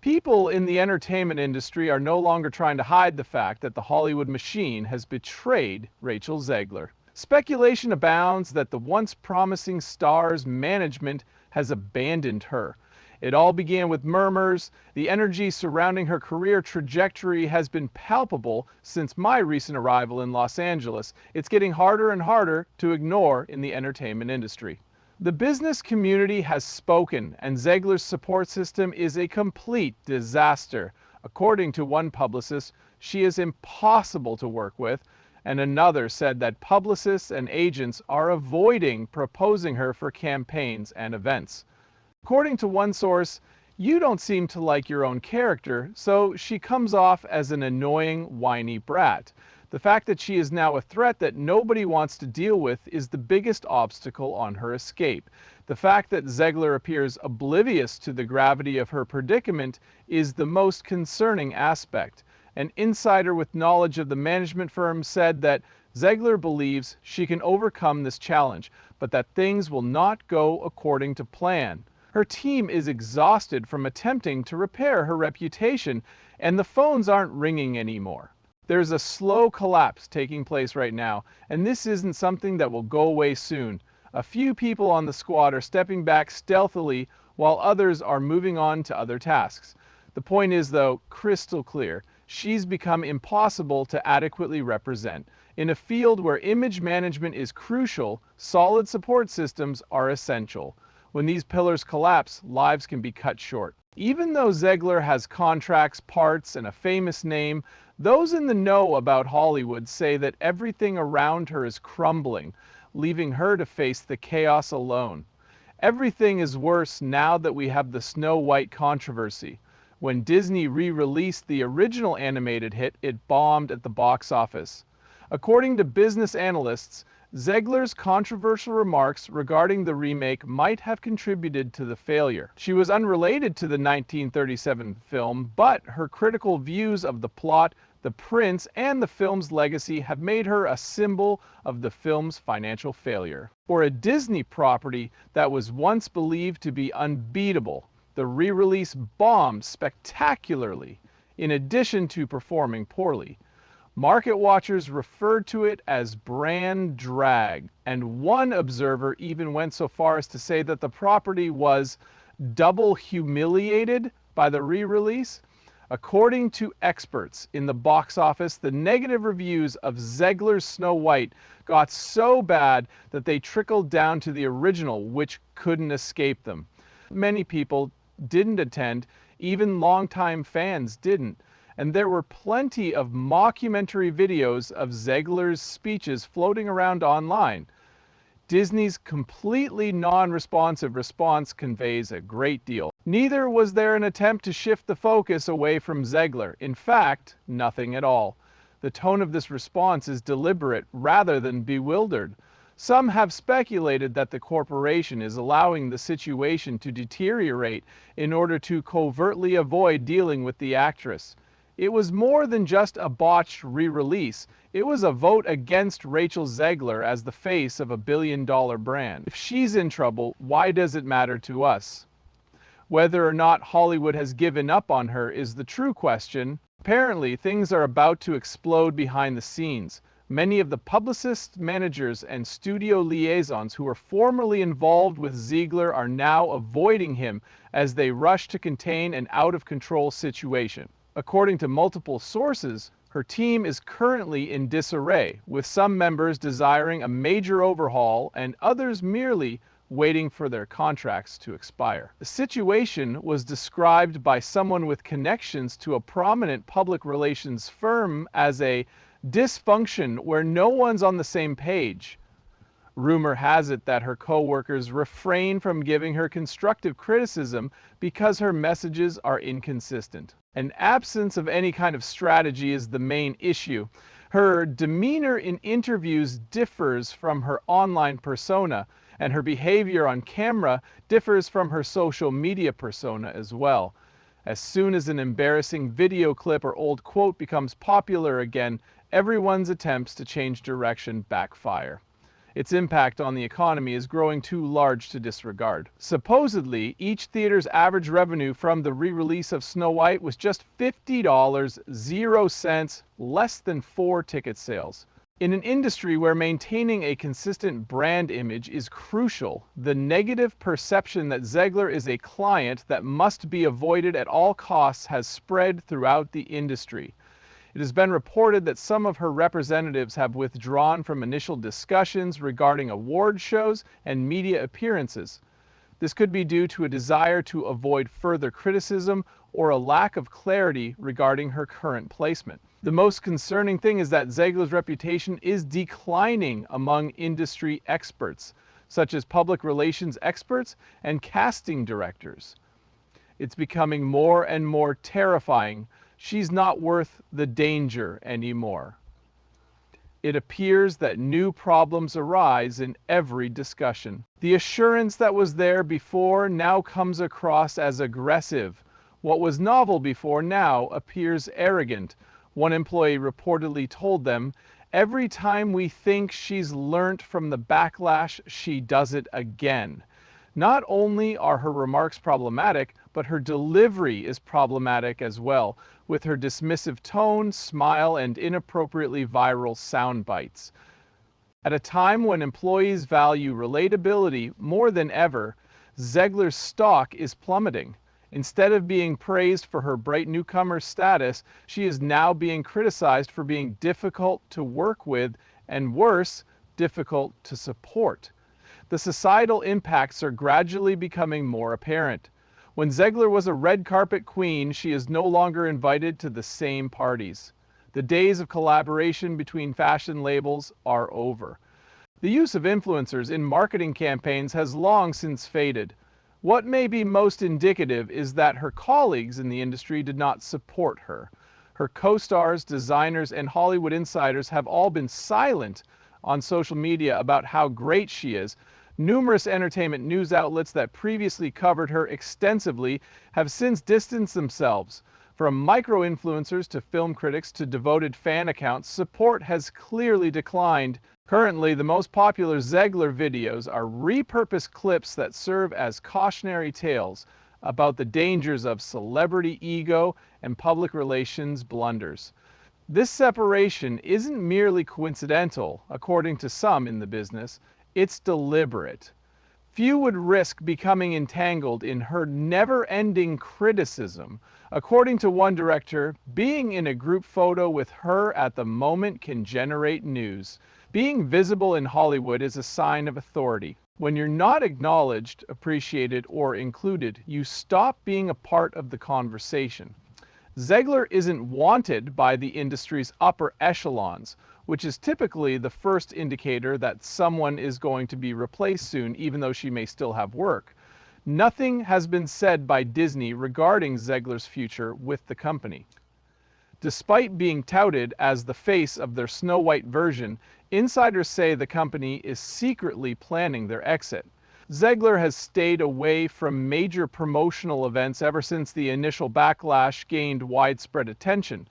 People in the entertainment industry are no longer trying to hide the fact that the Hollywood machine has betrayed Rachel Zegler. Speculation abounds that the once promising star's management has abandoned her. It all began with murmurs. The energy surrounding her career trajectory has been palpable since my recent arrival in Los Angeles. It's getting harder and harder to ignore in the entertainment industry. The business community has spoken, and Zegler's support system is a complete disaster. According to one publicist, she is impossible to work with, and another said that publicists and agents are avoiding proposing her for campaigns and events. According to one source, you don't seem to like your own character, so she comes off as an annoying, whiny brat. The fact that she is now a threat that nobody wants to deal with is the biggest obstacle on her escape. The fact that Zegler appears oblivious to the gravity of her predicament is the most concerning aspect. An insider with knowledge of the management firm said that Zegler believes she can overcome this challenge, but that things will not go according to plan. Her team is exhausted from attempting to repair her reputation, and the phones aren't ringing anymore. There's a slow collapse taking place right now, and this isn't something that will go away soon. A few people on the squad are stepping back stealthily while others are moving on to other tasks. The point is, though, crystal clear. She's become impossible to adequately represent. In a field where image management is crucial, solid support systems are essential. When these pillars collapse, lives can be cut short. Even though Zegler has contracts, parts, and a famous name, those in the know about Hollywood say that everything around her is crumbling, leaving her to face the chaos alone. Everything is worse now that we have the Snow White controversy. When Disney re-released the original animated hit, it bombed at the box office. According to business analysts, Zegler's controversial remarks regarding the remake might have contributed to the failure. She was unrelated to the 1937 film, but her critical views of the plot, the prince, and the film's legacy have made her a symbol of the film's financial failure. For a Disney property that was once believed to be unbeatable, the re-release bombed spectacularly, in addition to performing poorly. Market watchers referred to it as brand drag, and one observer even went so far as to say that the property was double humiliated by the re-release. According to experts in the box office, the negative reviews of Zegler's Snow White got so bad that they trickled down to the original, which couldn't escape them. Many people didn't attend, even longtime fans didn't. And there were plenty of mockumentary videos of Zegler's speeches floating around online. Disney's completely non-responsive response conveys a great deal. Neither was there an attempt to shift the focus away from Zegler. In fact, nothing at all. The tone of this response is deliberate rather than bewildered. Some have speculated that the corporation is allowing the situation to deteriorate in order to covertly avoid dealing with the actress. It was more than just a botched re-release. It was a vote against Rachel Zegler as the face of a billion-dollar brand. If she's in trouble, why does it matter to us? Whether or not Hollywood has given up on her is the true question. Apparently, things are about to explode behind the scenes. Many of the publicists, managers, and studio liaisons who were formerly involved with Zegler are now avoiding him as they rush to contain an out-of-control situation. According to multiple sources, her team is currently in disarray, with some members desiring a major overhaul and others merely waiting for their contracts to expire. The situation was described by someone with connections to a prominent public relations firm as a dysfunction where no one's on the same page. Rumor has it that her co-workers refrain from giving her constructive criticism because her messages are inconsistent. An absence of any kind of strategy is the main issue. Her demeanor in interviews differs from her online persona, and her behavior on camera differs from her social media persona as well. As soon as an embarrassing video clip or old quote becomes popular again, everyone's attempts to change direction backfire. its impact on the economy is growing too large to disregard. Supposedly, each theater's average revenue from the re-release of Snow White was just $50, 0 cents, less than 4 ticket sales. In an industry where maintaining a consistent brand image is crucial, the negative perception that Zegler is a client that must be avoided at all costs has spread throughout the industry. It has been reported that some of her representatives have withdrawn from initial discussions regarding award shows and media appearances. This could be due to a desire to avoid further criticism or a lack of clarity regarding her current placement. The most concerning thing is that Zegler's reputation is declining among industry experts, such as public relations experts and casting directors. It's becoming more and more terrifying. She's not worth the danger anymore. It appears that new problems arise in every discussion. The assurance that was there before now comes across as aggressive. What was novel before now appears arrogant. One employee reportedly told them, "Every time we think she's learnt from the backlash, she does it again." Not only are her remarks problematic, but her delivery is problematic as well, with her dismissive tone, smile, and inappropriately viral sound bites. At a time when employees value relatability more than ever, Zegler's stock is plummeting. Instead of being praised for her bright newcomer status, she is now being criticized for being difficult to work with and, worse, difficult to support. The societal impacts are gradually becoming more apparent. When Zegler was a red carpet queen, she is no longer invited to the same parties. The days of collaboration between fashion labels are over. The use of influencers in marketing campaigns has long since faded. What may be most indicative is that her colleagues in the industry did not support her. Her co-stars, designers, and Hollywood insiders have all been silent on social media about how great she is. Numerous entertainment news outlets that previously covered her extensively have since distanced themselves. From micro-influencers to film critics to devoted fan accounts, support has clearly declined. Currently, the most popular Zegler videos are repurposed clips that serve as cautionary tales about the dangers of celebrity ego and public relations blunders. This separation isn't merely coincidental, according to some in the business, it's deliberate. Few would risk becoming entangled in her never-ending criticism. According to one director, being in a group photo with her at the moment can generate news. Being visible in Hollywood is a sign of authority. When you're not acknowledged, appreciated, or included, you stop being a part of the conversation. Zegler isn't wanted by the industry's upper echelons, which is typically the first indicator that someone is going to be replaced soon, even though she may still have work. Nothing has been said by Disney regarding Zegler's future with the company. Despite being touted as the face of their Snow White version, insiders say the company is secretly planning their exit. Zegler has stayed away from major promotional events ever since the initial backlash gained widespread attention.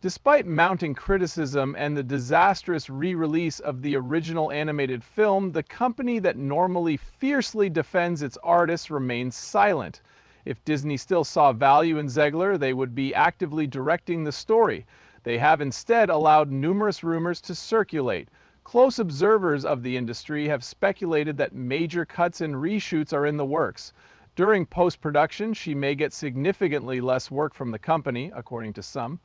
Despite mounting criticism and the disastrous re-release of the original animated film, the company that normally fiercely defends its artists remains silent. If Disney still saw value in Zegler, they would be actively directing the story. They have instead allowed numerous rumors to circulate. Close observers of the industry have speculated that major cuts and reshoots are in the works. During post-production, she may get significantly less work from the company, according to some.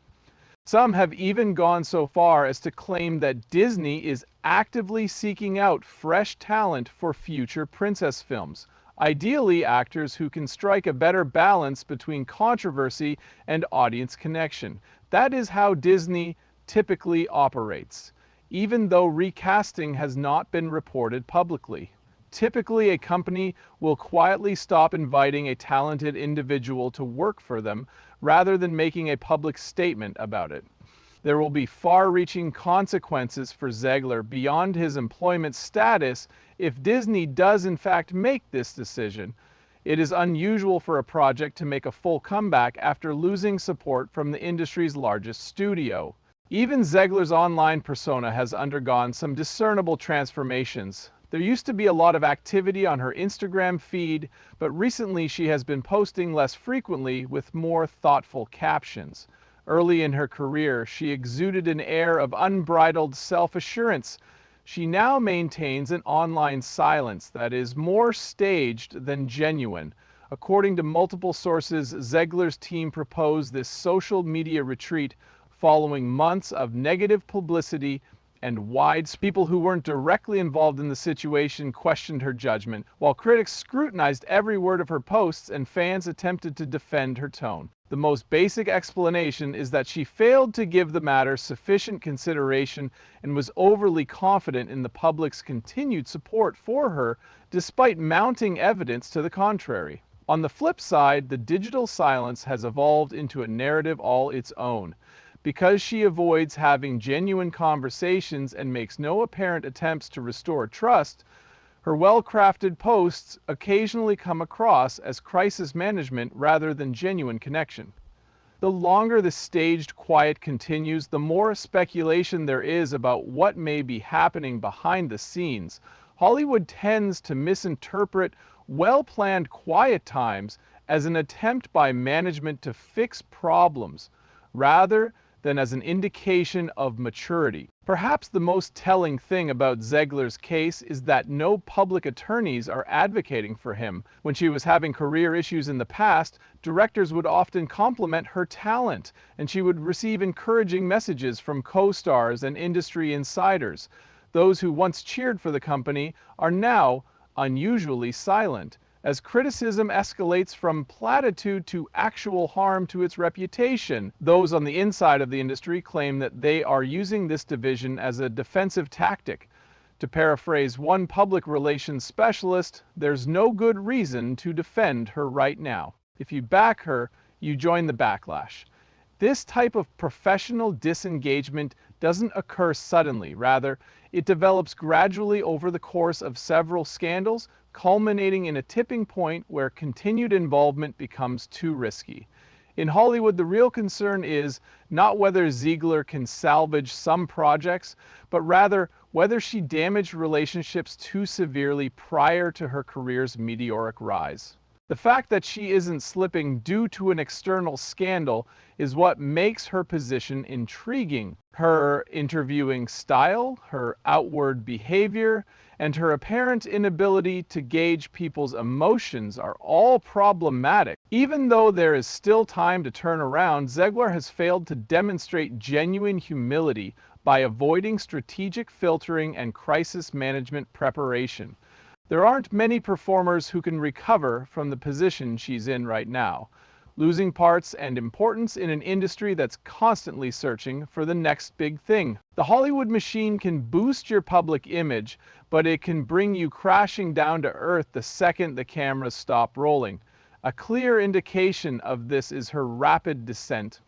Some have even gone so far as to claim that Disney is actively seeking out fresh talent for future princess films. Ideally, actors who can strike a better balance between controversy and audience connection. That is how Disney typically operates, even though recasting has not been reported publicly. Typically, a company will quietly stop inviting a talented individual to work for them rather than making a public statement about it. There will be far-reaching consequences for Zegler beyond his employment status if Disney does in fact make this decision. It is unusual for a project to make a full comeback after losing support from the industry's largest studio. Even Zegler's online persona has undergone some discernible transformations. There used to be a lot of activity on her Instagram feed, but recently she has been posting less frequently with more thoughtful captions. Early in her career, she exuded an air of unbridled self-assurance. She now maintains an online silence that is more staged than genuine. According to multiple sources, Zegler's team proposed this social media retreat following months of negative publicity and people who weren't directly involved in the situation questioned her judgment, while critics scrutinized every word of her posts and fans attempted to defend her tone. The most basic explanation is that she failed to give the matter sufficient consideration and was overly confident in the public's continued support for her, despite mounting evidence to the contrary. On the flip side, the digital silence has evolved into a narrative all its own. Because she avoids having genuine conversations and makes no apparent attempts to restore trust, her well-crafted posts occasionally come across as crisis management rather than genuine connection. The longer the staged quiet continues, the more speculation there is about what may be happening behind the scenes. Hollywood tends to misinterpret well-planned quiet times as an attempt by management to fix problems, rather than as an indication of maturity. Perhaps the most telling thing about Zegler's case is that no public attorneys are advocating for him. When she was having career issues in the past, directors would often compliment her talent, and she would receive encouraging messages from co-stars and industry insiders. Those who once cheered for the company are now unusually silent. As criticism escalates from platitude to actual harm to its reputation, those on the inside of the industry claim that they are using this division as a defensive tactic. To paraphrase one public relations specialist, there's no good reason to defend her right now. If you back her, you join the backlash. This type of professional disengagement doesn't occur suddenly. Rather, it develops gradually over the course of several scandals, culminating in a tipping point where continued involvement becomes too risky. In Hollywood, the real concern is not whether Zegler can salvage some projects, but rather whether she damaged relationships too severely prior to her career's meteoric rise. The fact that she isn't slipping due to an external scandal is what makes her position intriguing. Her interviewing style, her outward behavior, and her apparent inability to gauge people's emotions are all problematic. Even though there is still time to turn around, Zegler has failed to demonstrate genuine humility by avoiding strategic filtering and crisis management preparation. There aren't many performers who can recover from the position she's in right now, losing parts and importance in an industry that's constantly searching for the next big thing. The Hollywood machine can boost your public image, but it can bring you crashing down to earth the second the cameras stop rolling. A clear indication of this is her rapid descent